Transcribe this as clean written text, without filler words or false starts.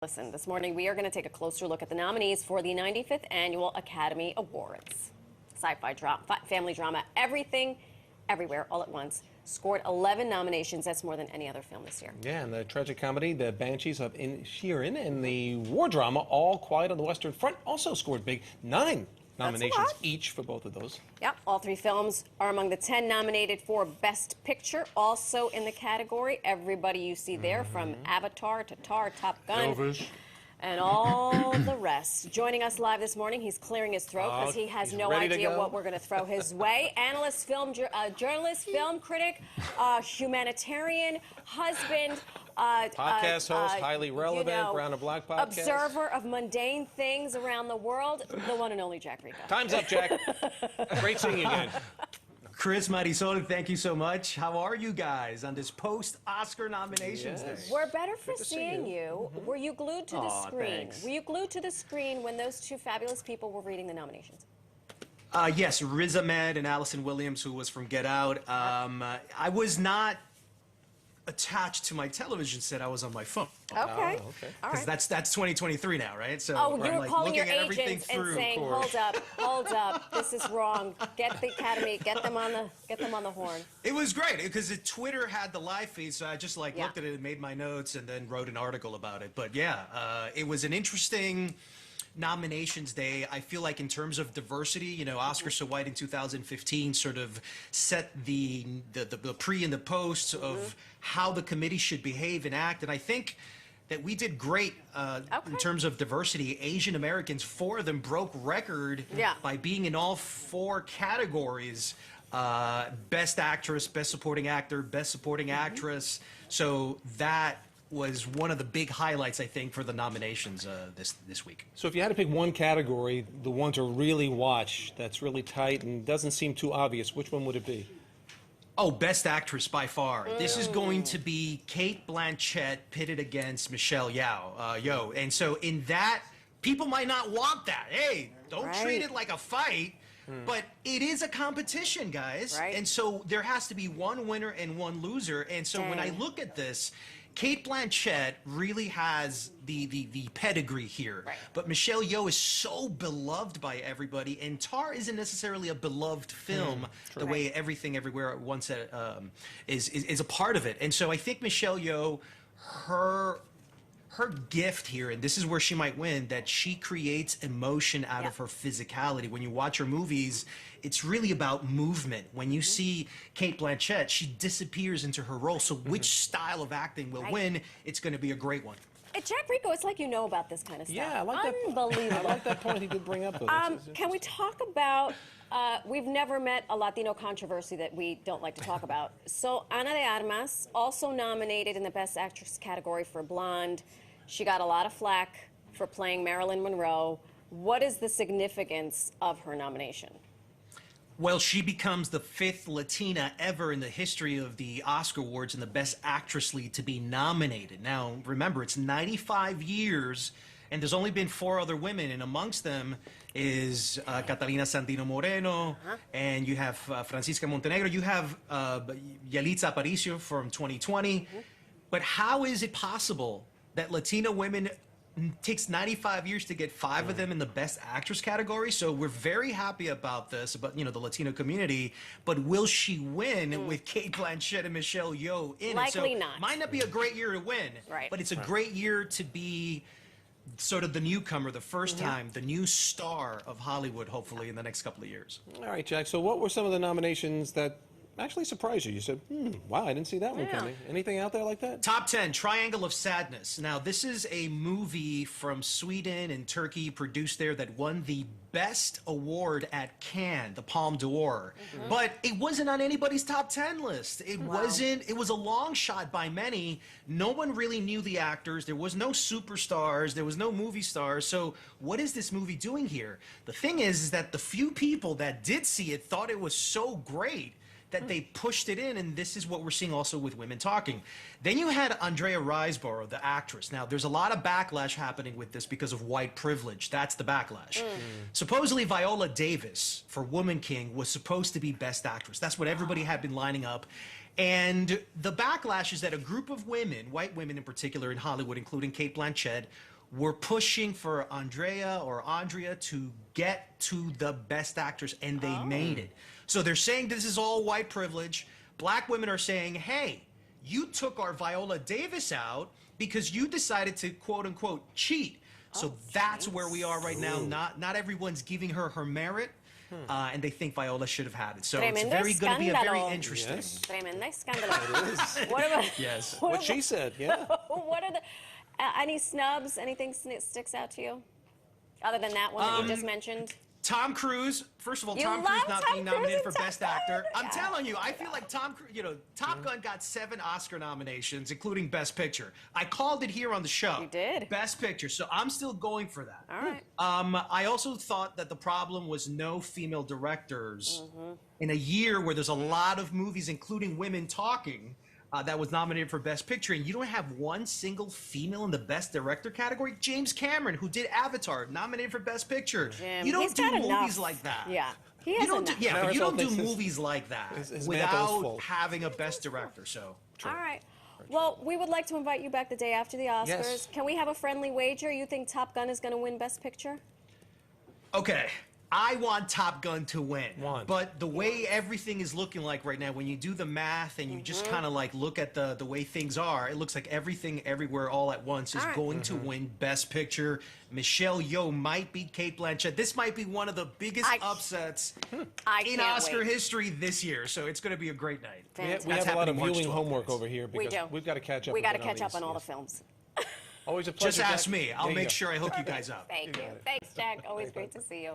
Listen, this morning we are going to take a closer look at the nominees for the 95th Annual Academy Awards. Sci-fi drama, family drama, everything, everywhere, all at once. Scored 11 nominations. That's more than any other film this year. Yeah, and the tragic comedy, The Banshees of Inisherin, and the war drama, All Quiet on the Western Front, also scored big. 9 nominations each for both of those. Yep, all 3 films are among the 10 nominated for Best Picture. Also in the category, everybody you see there, from Avatar to Tar, Top Gun, Elvis, and all the rest. Joining us live this morning, he's clearing his throat because he has no idea what we're going to throw his way. Analyst, journalist, film critic, humanitarian, husband, podcast host, highly relevant, Brown and Black podcast. Observer of mundane things around the world, the one and only Jack Rico. Time's up, Jack. Great seeing you again. Chris, Marisol, thank you so much. How are you guys on this post-Oscar nominations day? We're better for seeing you. Were you glued to the screen? Thanks. Were you glued to the screen when those 2 fabulous people were reading the nominations? Yes, Riz Ahmed and Allison Williams, who was from Get Out. I was not attached to my television set. I was on my phone. Okay. Oh, okay. All right. That's 2023 now, right? So you were like calling your looking at agents and through, saying, hold up, this is wrong. Get the Academy, get them on the horn. It was great because Twitter had the live feed, so I just looked at it and made my notes and then wrote an article about it. But yeah, it was an interesting nominations day. I feel like in terms of diversity, Oscar So White in 2015 sort of set the pre and the post of how the committee should behave and act, and I think that we did great in terms of diversity. Asian Americans, 4 of them broke record by being in all 4 categories. Best actress, best supporting actor, best supporting actress. So that was one of the big highlights, I think, for the nominations this week. So if you had to pick one category, the one to really watch, that's really tight and doesn't seem too obvious, which one would it be? Oh, Best Actress by far. This is going to be Cate Blanchett pitted against Michelle Yeoh. And so in that, people might not want that. Hey, don't treat it like a fight. But it is a competition, guys. And so there has to be one winner and one loser. And so when I look at this, Cate Blanchett really has the pedigree here. But Michelle Yeoh is so beloved by everybody, and Tar isn't necessarily a beloved film the way Everything Everywhere at Once is a part of it. And so I think Michelle Yeoh, her gift here, and this is where she might win, that she creates emotion out of her physicality. When you watch her movies, it's really about movement. When you see Cate Blanchett, she disappears into her role. So which style of acting will win? It's going to be a great one. Jack Rico, it's like you know about this kind of stuff. Yeah, I like that. Unbelievable. I like that point he did bring up. Can we talk about, we've never met a Latino controversy that we don't like to talk about. So Ana de Armas, also nominated in the Best Actress category for Blonde. She got a lot of flack for playing Marilyn Monroe. What is the significance of her nomination? Well, she becomes the 5th Latina ever in the history of the Oscar Awards in the Best Actress lead to be nominated. Now, remember, it's 95 years, and there's only been 4 other women, and amongst them is Catalina Sandino Moreno, and you have Francisca Montenegro, you have Yalitza Aparicio from 2020. But how is it possible that Latina women takes 95 years to get 5 of them in the Best Actress category? So we're very happy about this, about the Latino community. But will she win with Cate Blanchett and Michelle Yeoh in Likely it? So not. Might not be a great year to win, but it's a great year to be sort of the newcomer, the first time, the new star of Hollywood, hopefully in the next couple of years. All right, Jack. So what were some of the nominations that actually surprised you? You said, wow, I didn't see that one coming. Anything out there like that? Top 10, Triangle of Sadness. Now, this is a movie from Sweden and Turkey, produced there, that won the best award at Cannes, the Palme d'Or. But it wasn't on anybody's top 10 list. It wasn't. It was a long shot by many. No one really knew the actors. There was no superstars. There was no movie stars. So what is this movie doing here? The thing is that the few people that did see it thought it was so great that they pushed it in, and this is what we're seeing also with Women Talking. Then you had Andrea Riseborough, the actress. Now, there's a lot of backlash happening with this because of white privilege. That's the backlash. Supposedly, Viola Davis for Woman King was supposed to be Best Actress. That's what everybody had been lining up. And the backlash is that a group of women, white women in particular in Hollywood, including Cate Blanchett, were pushing for Andrea to get to the Best Actress, and they made it. So they're saying this is all white privilege. Black women are saying, hey, you took our Viola Davis out because you decided to, quote unquote, cheat. So that's where we are right now. Not everyone's giving her her merit, and they think Viola should have had it. So it's Tremendo going to be a very escándalo. interesting. Yes. Tremenda escándalo. What about? Yes. What she said, yeah. What are the any snubs? Anything sticks out to you, other than that one that you just mentioned? Tom Cruise, first of all, You Tom love Cruise not Tom being Cruise nominated in for Top Best Gun? Actor. I'm Yeah. telling you, I feel like Tom Cruise, Top Gun got 7 Oscar nominations, including Best Picture. I called it here on the show. You did. Best Picture, so I'm still going for that. All right. I also thought that the problem was no female directors in a year where there's a lot of movies, including women talking, that was nominated for Best Picture, and you don't have one single female in the Best Director category. James Cameron, who did Avatar, nominated for Best Picture. Jim, You don't he's do got movies enough. like that. Yeah, he You has don't do, enough. yeah, but you Marisol don't do thinks movies like that his mantle's without full. having a Best Director. So All right. Well, we would like to invite you back the day after the Oscars. Yes. Can we have a friendly wager? You think Top Gun is going to win Best Picture? okay, I want Top Gun to win. Want. But the way everything is looking like right now, when you do the math and you just kind of like look at the way things are, it looks like Everything Everywhere All at Once is All right. going to win Best Picture. Michelle Yeoh might beat Kate Blanchett. This might be one of the biggest upsets I in can't Oscar wait. history this year. So it's going to be a great night. Fantastic. We That's have a lot of happening March viewing 12th, homework guys. over here We because do. we've got to catch up. We got to a bit catch up these, on all the yes. films. Always a pleasure. Just ask Jack. me. I'll There you make go. sure I hook you guys up. Thank you. Thanks, Jack. Always great to see you.